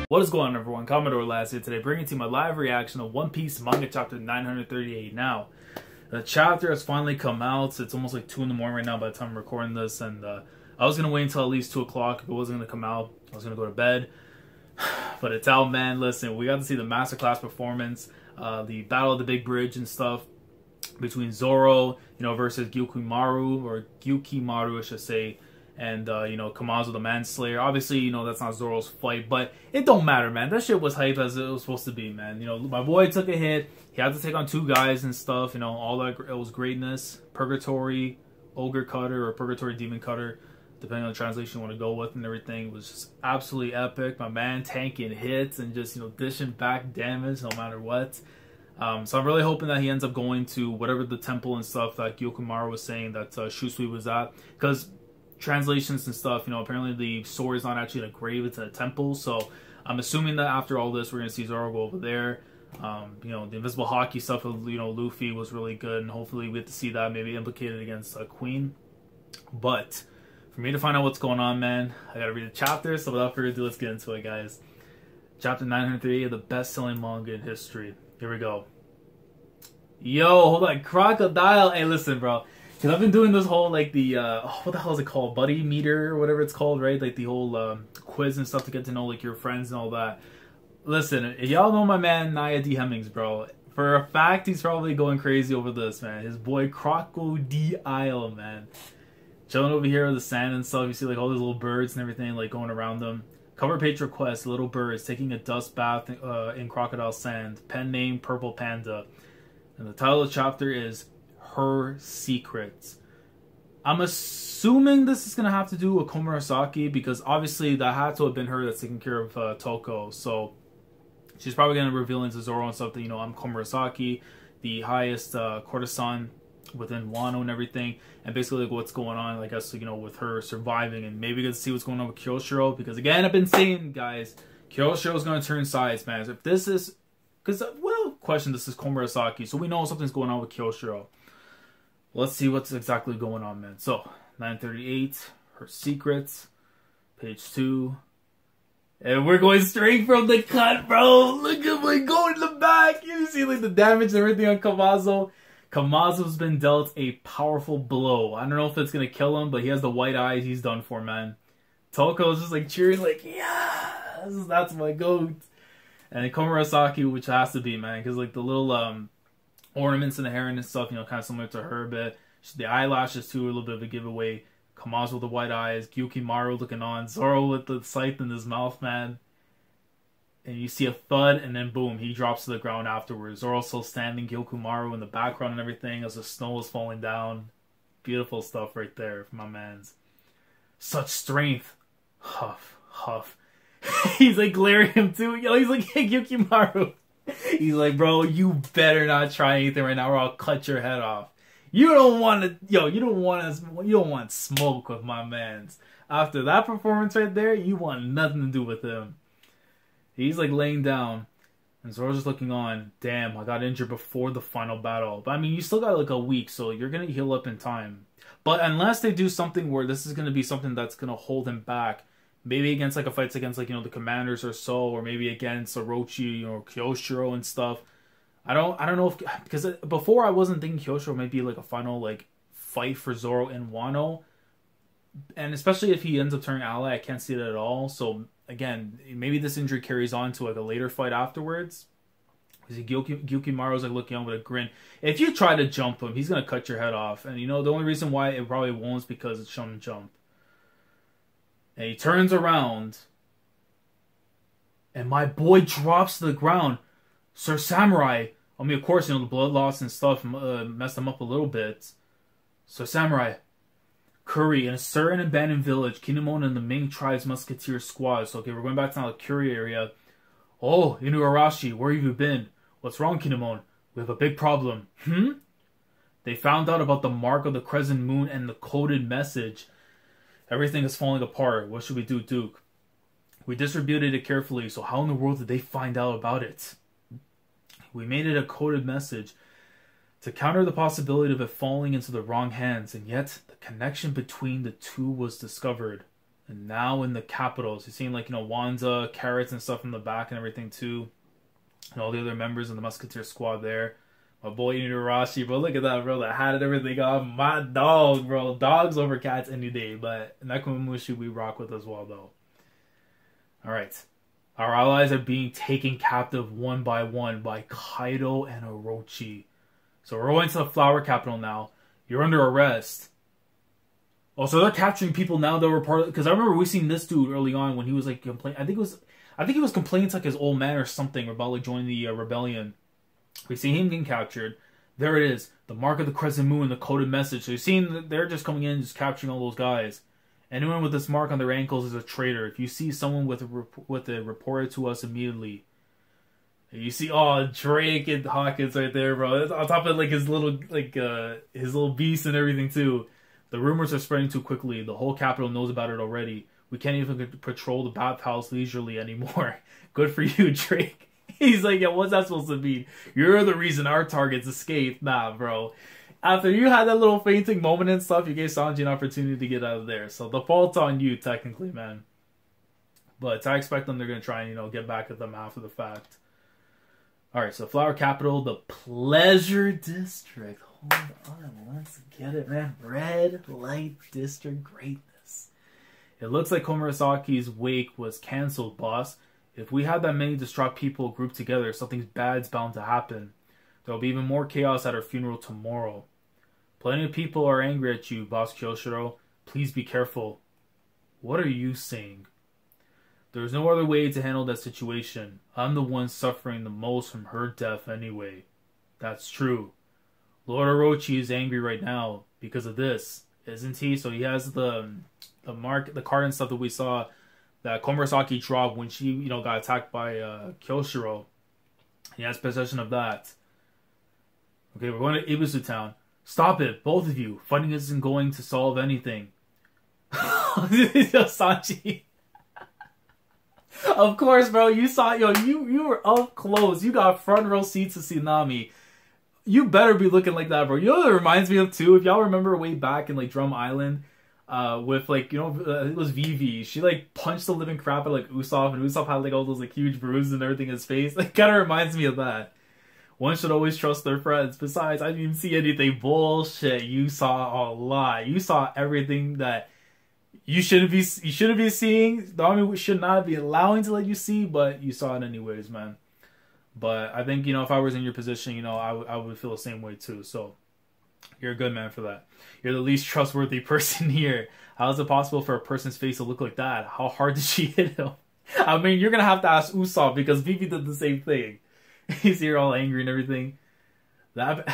What is going on, everyone? Commodore last here today, bringing to you my live reaction of One Piece manga chapter 938. Now, the chapter has finally come out. It's almost like 2 in the morning right now by the time I'm recording this, and I was going to wait until at least 2 o'clock. If it wasn't going to come out, I was going to go to bed. But it's out, man. Listen, we got to see the masterclass performance, the battle of the big bridge and stuff between Zoro, versus Gyukimaru, I should say, and Kamazo the Manslayer. Obviously, that's not Zoro's fight, but it don't matter, man. That shit was hype as it was supposed to be, man. My boy took a hit. He had to take on 2 guys and stuff. All that, it was greatness. Purgatory Ogre Cutter or Purgatory Demon Cutter, depending on the translation you want to go with, and everything. It was just absolutely epic. My man tanking hits and just dishing back damage no matter what. So I'm really hoping that he ends up going to whatever the temple and stuff that Gyukimaru was saying that Shusui was at, because translations and stuff, apparently the sword is not actually in a grave, it's in a temple. So I'm assuming that after all this, we're gonna see Zoro go over there. The invisible hockey stuff with Luffy was really good, and hopefully we get to see that maybe implicated against Queen. But for me to find out what's going on, man, I gotta read the chapter. So without further ado, let's get into it, guys. Chapter 938 of the best-selling manga in history. Here we go. Yo, hold on, Crocodile. Hey, listen, bro. Because I've been doing this whole, what the hell is it called? Buddy meter or whatever it's called, right? Like the whole quiz and stuff to get to know, your friends and all that. Listen, y'all know my man, Nia D. Hemmings, bro. For a fact, he's probably going crazy over this, man. His boy, Crocodile, man. Chilling over here with the sand and stuff. You see, all these little birds and everything, going around them. Cover page request, little birds taking a dust bath in crocodile sand. Pen name, Purple Panda. And the title of the chapter is Her Secrets. I'm assuming this is going to have to do with Komurasaki, because obviously that had to have been her that's taking care of Toko. So she's probably going to reveal into Zoro and stuff that, I'm Komurasaki, the highest courtesan within Wano and everything. And basically what's going on, I guess, with her surviving. And maybe get to see what's going on with Kyoshiro. Because again, I've been saying, guys, Kyoshiro's going to turn sides, man. If this is... Because, question, this is Komurasaki, so we know something's going on with Kyoshiro. Let's see what's exactly going on, man. So, 938, Her Secrets, page 2. And we're going straight from the cut, bro. Look at me going in the back. You see, the damage and everything on Kamazo. Kamazo's been dealt a powerful blow. I don't know if it's going to kill him, but he has the white eyes. He's done for, man. Toko's just, cheering, yeah, that's my goat. And Komurasaki, which has to be, man, because the little ornaments in the hair and stuff, kind of similar to her a bit. The eyelashes too, a little bit of a giveaway. Kamazo with the white eyes, Gyukimaru looking on, Zoro with the scythe in his mouth, man. And you see a thud, and then boom, he drops to the ground afterwards. Zoro still standing, Gyukimaru in the background and everything as the snow is falling down. Beautiful stuff right there from my mans. Such strength. Huff, huff. He's glaring him too. He's hey, Gyukimaru. He's bro, you better not try anything right now or I'll cut your head off. You don't want to, you don't want smoke with my mans. After that performance right there, you want nothing to do with him. He's laying down, and Zoro's just looking on. Damn, I got injured before the final battle. But I mean, you still got a week, so you're gonna heal up in time. But unless they do something where this is gonna be something that's gonna hold him back. Maybe against a fights against the commanders or so, or maybe against Orochi or Kyoshiro and stuff. I don't know if, because before I wasn't thinking Kyoshiro might be a final fight for Zoro in Wano, and especially if he ends up turning ally, I can't see that at all. So again, maybe this injury carries on to a later fight afterwards. Gyukimaru's looking on with a grin. If you try to jump him, he's gonna cut your head off, and the only reason why it probably won't is because it's shonen jump. And he turns around, and my boy drops to the ground. Sir Samurai. I mean, of course, the blood loss and stuff messed him up a little bit. Sir Samurai. Curry, in a certain abandoned village, Kinemon and the Ming tribe's musketeer squad. So, okay, we're going back to the Curry area. Oh, Inuarashi, where have you been? What's wrong, Kinemon? We have a big problem. They found out about the mark of the crescent moon and the coded message. Everything is falling apart. What should we do, Duke? We distributed it carefully, so how in the world did they find out about it? We made it a coded message to counter the possibility of it falling into the wrong hands, and yet the connection between the two was discovered. And now in the capitals, you're seeing like, Wanza, Carrots and stuff in the back and everything too. And all the other members of the Musketeer squad there. My boy Inuyarashi, bro. Look at that, bro. The hat and everything on. My dog, bro. Dogs over cats any day. But Nekomamushi we rock with as well, though. Alright. Our allies are being taken captive one by one by Kaido and Orochi. So we're going to the flower capital now. You're under arrest. Oh, so they're capturing people now that were part of... Because I remember we seen this dude early on when he was like complaining. I think he was complaining to like his old man or something about like joining the rebellion. We see him getting captured. There it is. The mark of the crescent moon, the coded message. So you're seeing that they're just coming in, just capturing all those guys. Anyone with this mark on their ankles is a traitor. If you see someone with it, report it to us immediately. You see, Drake and Hawkins right there, bro. It's on top of like his little beast and everything too. The rumors are spreading too quickly. The whole capital knows about it already. We can't even patrol the bathhouse leisurely anymore. Good for you, Drake. He's like, yeah, what's that supposed to mean? You're the reason our targets escaped. Nah, bro. After you had that little fainting moment and stuff, you gave Sanji an opportunity to get out of there. So the fault's on you, technically, man. But I expect they're going to try and, get back at them after the fact. Alright, so Flower Capital, the Pleasure District. Hold on, let's get it, man. Red Light District greatness. It looks like Komurasaki's wake was cancelled, boss. If we had that many distraught people grouped together, something bad's bound to happen. There'll be even more chaos at our funeral tomorrow. Plenty of people are angry at you, Boss Kyoshiro. Please be careful. What are you saying? There's no other way to handle that situation. I'm the one suffering the most from her death anyway. That's true. Lord Orochi is angry right now because of this, isn't he? So he has the card and stuff that we saw that Komurasaki dropped when she, got attacked by Kyoshiro. He has possession of that. Okay, we're going to Ibisu Town. Stop it, both of you. Fighting isn't going to solve anything. Sanji. Of course, bro. You saw, you were up close. You got front row seats to Tsunami. You better be looking like that, bro. You know what it reminds me of, too? If y'all remember way back in, Drum Island, with, it was Vivi. She, punched the living crap out of, Usopp, and Usopp had, all those, huge bruises and everything in his face. It kind of reminds me of that. One should always trust their friends. Besides, I didn't even see anything. Bullshit. You saw a lot. You saw everything that you shouldn't be seeing. The army should not be allowing to let you see, but you saw it anyways, man. But I think, if I was in your position, I would feel the same way too. So you're a good man for that. You're the least trustworthy person here. How is it possible for a person's face to look like that? How hard did she hit him? I mean, you're going to have to ask Usopp because Vivi did the same thing. He's here all angry and everything. That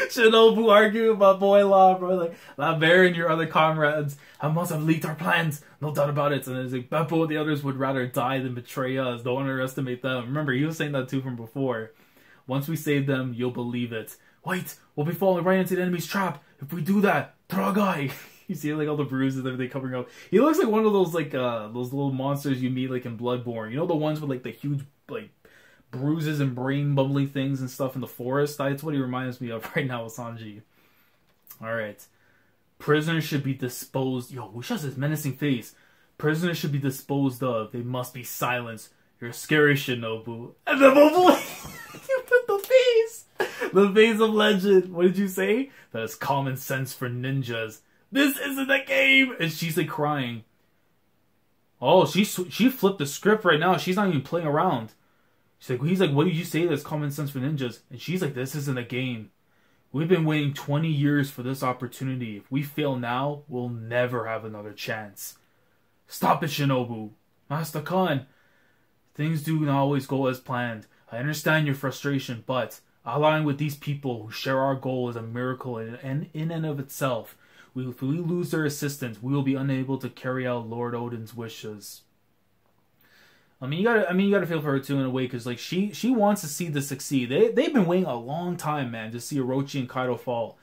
Shinobu arguing about boy law, bro. That Bear and your other comrades must have leaked our plans. No doubt about it. And it's Beppo and the others would rather die than betray us. Don't underestimate them. Remember, he was saying that too from before. Once we save them, you'll believe it. Wait, we'll be falling right into the enemy's trap. If we do that, Tragai. You see all the bruises and everything covering up. He looks like one of those those little monsters you meet in Bloodborne. You know, the ones with the huge bruises and brain bubbly things and stuff in the forest? That's what he reminds me of right now with Sanji. Alright. Prisoners should be disposed... Yo, who shows his menacing face? Prisoners should be disposed of. They must be silenced. You're scary, Shinobu. And then my boy... you put the face! The face of legend. What did you say? That is common sense for ninjas. This isn't a game! And she's crying. Oh, she flipped the script right now. She's not even playing around. He's like, what did you say? That's common sense for ninjas. And she's like, this isn't a game. We've been waiting 20 years for this opportunity. If we fail now, we'll never have another chance. Stop it, Shinobu. Master Khan. Things do not always go as planned. I understand your frustration, but allying with these people who share our goal is a miracle in and of itself. If we lose their assistance, we will be unable to carry out Lord Odin's wishes. I mean, you gotta feel for her too in a way, because she wants to see this succeed. They've been waiting a long time, man, to see Orochi and Kaido fall.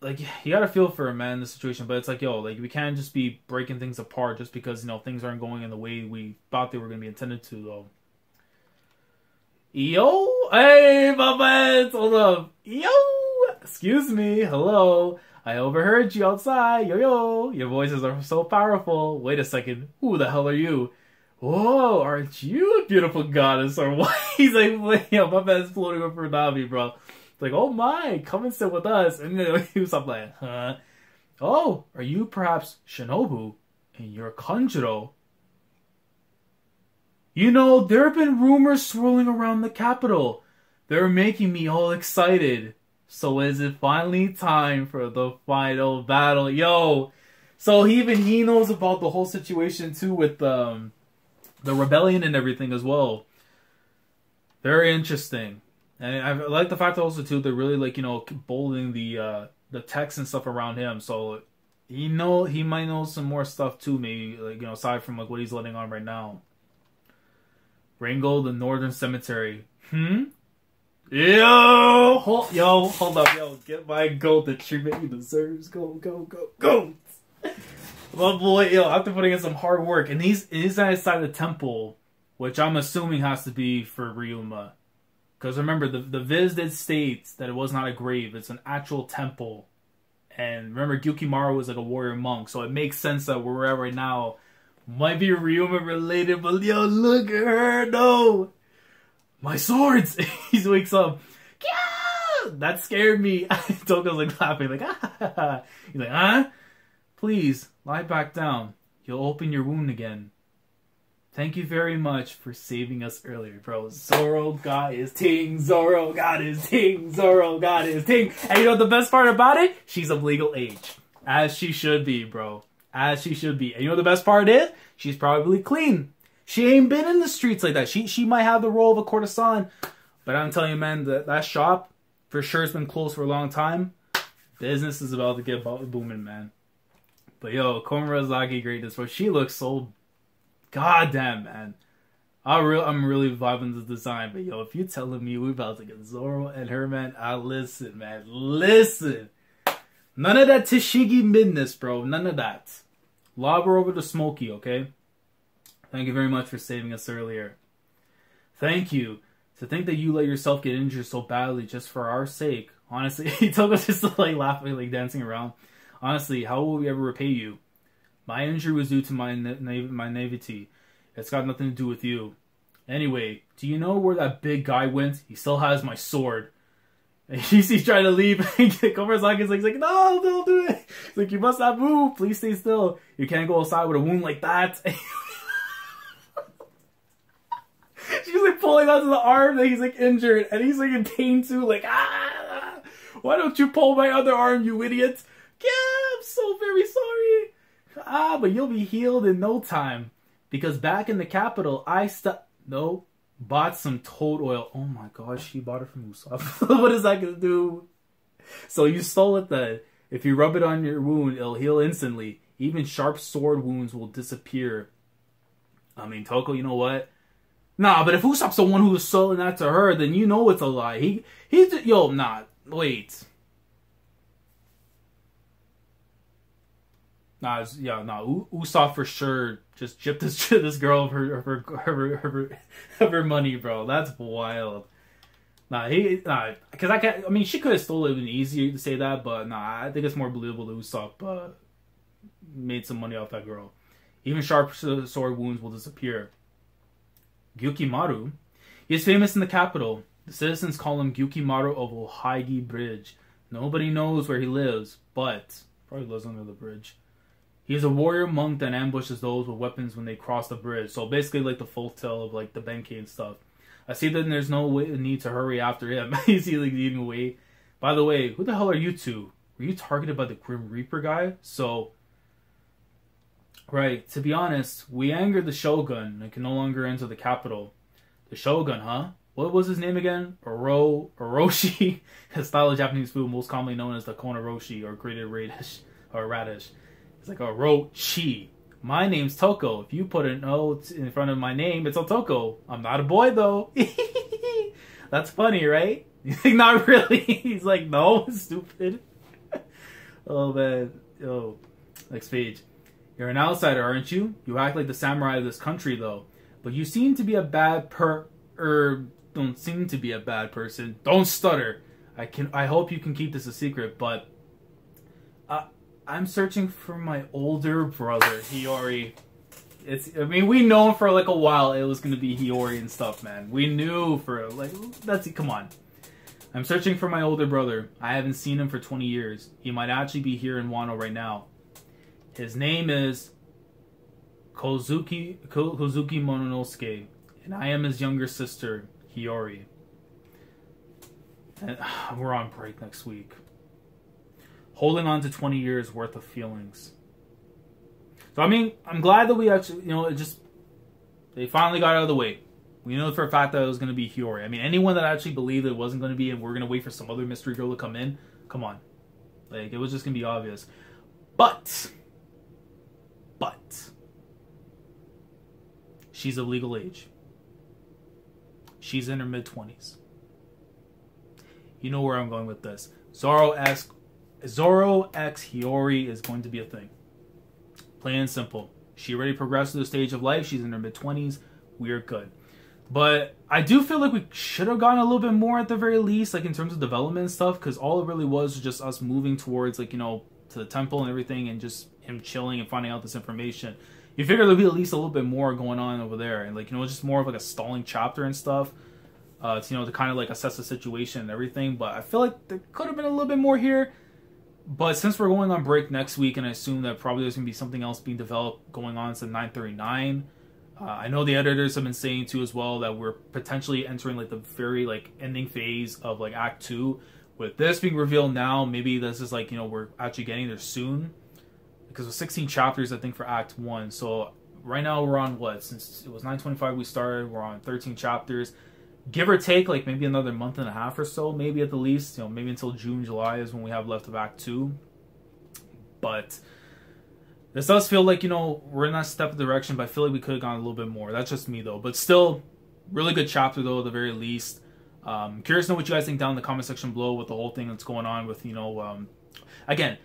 You gotta feel for her, man, in this situation. But it's we can't just be breaking things apart just because things aren't going in the way we thought they were gonna be intended to, though. Yo, hey, my man, hold up, yo. Excuse me, hello. I overheard you outside. Yo, yo. Your voices are so powerful. Wait a second. Who the hell are you? Whoa, aren't you a beautiful goddess or what? He's like, yo, my man's floating over Nami, bro. It's like, oh my, come and sit with us. And then he was like, huh? Oh, are you perhaps Shinobu? And you're Kanjuro? You know, there have been rumors swirling around the capital. They're making me all excited. So is it finally time for the final battle? Yo! So even he knows about the whole situation too with the rebellion and everything as well. Very interesting. And I like the fact also too they're really like, you know, bolding the text and stuff around him. So he might know some more stuff too, maybe, like, you know, aside from like what he's letting on right now. Wrangle the Northern Cemetery. Yo, hold up, yo, get my goat the treatment he deserves. Go. My boy, yo, after putting in some hard work, and he's inside the temple, which I'm assuming has to be for Ryuma. Because remember, the Viz did state that it was not a grave, it's an actual temple. And remember, Gyukimaru was like a warrior monk, so it makes sense that where we're at right now might be Ryuma related, but yo, look at her, no! My swords! He wakes up. Yeah! That scared me. Toko's like laughing, like, ah. He's like, huh? Please, lie back down. You'll open your wound again. Thank you very much for saving us earlier, bro. Zoro got his ting. Zoro got his ting. Zoro got his ting. And you know the best part about it? She's of legal age. As she should be, bro. As she should be. And you know the best part is? She's probably clean. She ain't been in the streets like that. She might have the role of a courtesan. But I'm telling you, man, that shop for sure has been closed for a long time. Business is about to get booming, man. But yo, Komurasaki greatness, bro. She looks so goddamn, man. I'm really vibing the design. But yo, if you telling me we about to get Zoro and her, man, listen, man. Listen. None of that Tashigi midness, bro. None of that. Lob her over to Smokey, okay? Thank you very much for saving us earlier. Thank you. To think that you let yourself get injured so badly just for our sake. Honestly, he took us just like laughing, like dancing around. Honestly, how will we ever repay you? My injury was due to my naivety. It's got nothing to do with you. Anyway, do you know where that big guy went? He still has my sword. And he's trying to leave. Komurasaki's like, no, don't do it. He's like, you must not move. Please stay still. You can't go outside with a wound like that. She's like pulling onto the arm that he's like injured, and he's like in pain too, like, ah! Why don't you pull my other arm, you idiot? Yeah, I'm so very sorry. But you'll be healed in no time. Because back in the capital, bought some toad oil. Oh my gosh, she bought it from Usopp. What is that gonna do? So you stole it then. If you rub it on your wound, it'll heal instantly. Even sharp sword wounds will disappear. I mean, Toko, you know what? Nah, but if Usopp's the one who was selling that to her, then you know it's a lie. Wait. Usopp for sure just gypped this girl of her money, bro. That's wild. Because she could have stolen it. Been easier to say that, but I think it's more believable that Usopp made some money off that girl. Even sharp sword wounds will disappear. Gyukimaru. He is famous in the capital. The citizens call him Gyukimaru of Ohaigi Bridge. Nobody knows where he lives, but probably lives under the bridge. He is a warrior monk that ambushes those with weapons when they cross the bridge. So basically like the folktale of like the Benkei and stuff. I see that there's no need to hurry after him. He's like leading away. By the way, who the hell are you two? Were you targeted by the Grim Reaper guy? Right, to be honest, we angered the Shogun and can no longer enter the capital. The Shogun, huh? What was his name again? Orochi? A style of Japanese food most commonly known as the konaroshi or grated radish or radish. It's like Orochi. My name's Toko. If you put a note in front of my name, it's Otoko. I'm not a boy though. That's funny, right? Not really. He's like, no, stupid. Oh man. Yo. Next page. You're an outsider, aren't you? You act like the samurai of this country, though. But you seem to be a bad don't seem to be a bad person. Don't stutter. I hope you can keep this a secret, but I'm searching for my older brother, Hiyori. I mean, we know for like a while it was gonna be Hiyori and stuff, man. We knew for like, come on. I'm searching for my older brother. I haven't seen him for 20 years. He might actually be here in Wano right now. His name is Kozuki Mononosuke, and I am his younger sister, Hiyori. And we're on break next week. Holding on to 20 years worth of feelings. So I mean, I'm glad that we actually, they finally got out of the way. We know for a fact that it was going to be Hiyori. I mean, anyone that actually believed it wasn't going to be and we're going to wait for some other mystery girl to come in, come on. Like, it was just going to be obvious. But, she's of legal age. She's in her mid-20s. You know where I'm going with this. Zoro X Hiyori is going to be a thing. Plain and simple. She already progressed to the stage of life. She's in her mid-20s. We're good. But I do feel like we should have gotten a little bit more at the very least, like in terms of development and stuff, because all it really was just us moving towards, like, to the temple and everything, and just him chilling and finding out this information. You figure there'll be at least a little bit more going on over there, and like, just more of like a stalling chapter and stuff, to kind of like assess the situation and everything. But I feel like there could have been a little bit more here. But since we're going on break next week, and I assume that probably there's going to be something else being developed going on since 939, I know the editors have been saying too as well that we're potentially entering like the very like ending phase of like Act 2. With this being revealed now, maybe this is like, we're actually getting there soon. Because with 16 chapters, I think, for Act 1. So right now we're on what? Since it was 925 we started, we're on 13 chapters. Give or take, like maybe another month and a half or so, maybe at the least. Maybe until June, July is when we have left of Act 2. But this does feel like, we're in that step of direction, but I feel like we could have gone a little bit more. That's just me, though. But still, really good chapter, though, at the very least. Curious to know what you guys think down in the comment section below with the whole thing that's going on with, again,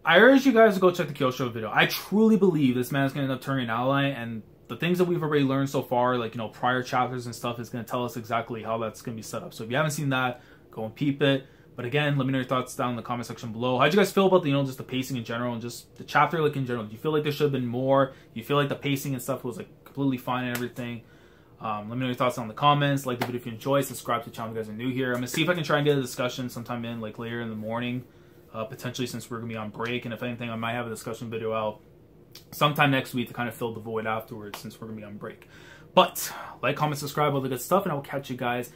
I urge you guys to go check the Kyoshiro video. I truly believe this man is going to end up turning an ally, and the things that we've already learned so far, like, prior chapters and stuff, is going to tell us exactly how that's going to be set up. So if you haven't seen that, go and peep it. But again, let me know your thoughts down in the comment section below. How'd you guys feel about the, just the pacing in general and just the chapter, like, in general? Do you feel like there should have been more? Do you feel like the pacing and stuff was, like, completely fine and everything? Let me know your thoughts down in the comments. Like the video if you enjoyed. Subscribe to the channel if you guys are new here. I'm going to see if I can try and get a discussion sometime in, like, later in the morning. Potentially, since we're going to be on break. And if anything, I might have a discussion video out sometime next week to kind of fill the void afterwards, since we're going to be on break. But like, comment, subscribe, all the good stuff, and I will catch you guys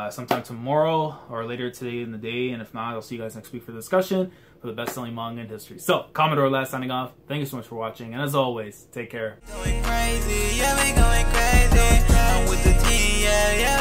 sometime tomorrow or later today in the day. And if not, I'll see you guys next week for the discussion for the best-selling manga in history. So, Commodore last signing off. Thank you so much for watching, and as always, take care. Going crazy, yeah, we going crazy. I'm with the team, yeah, yeah.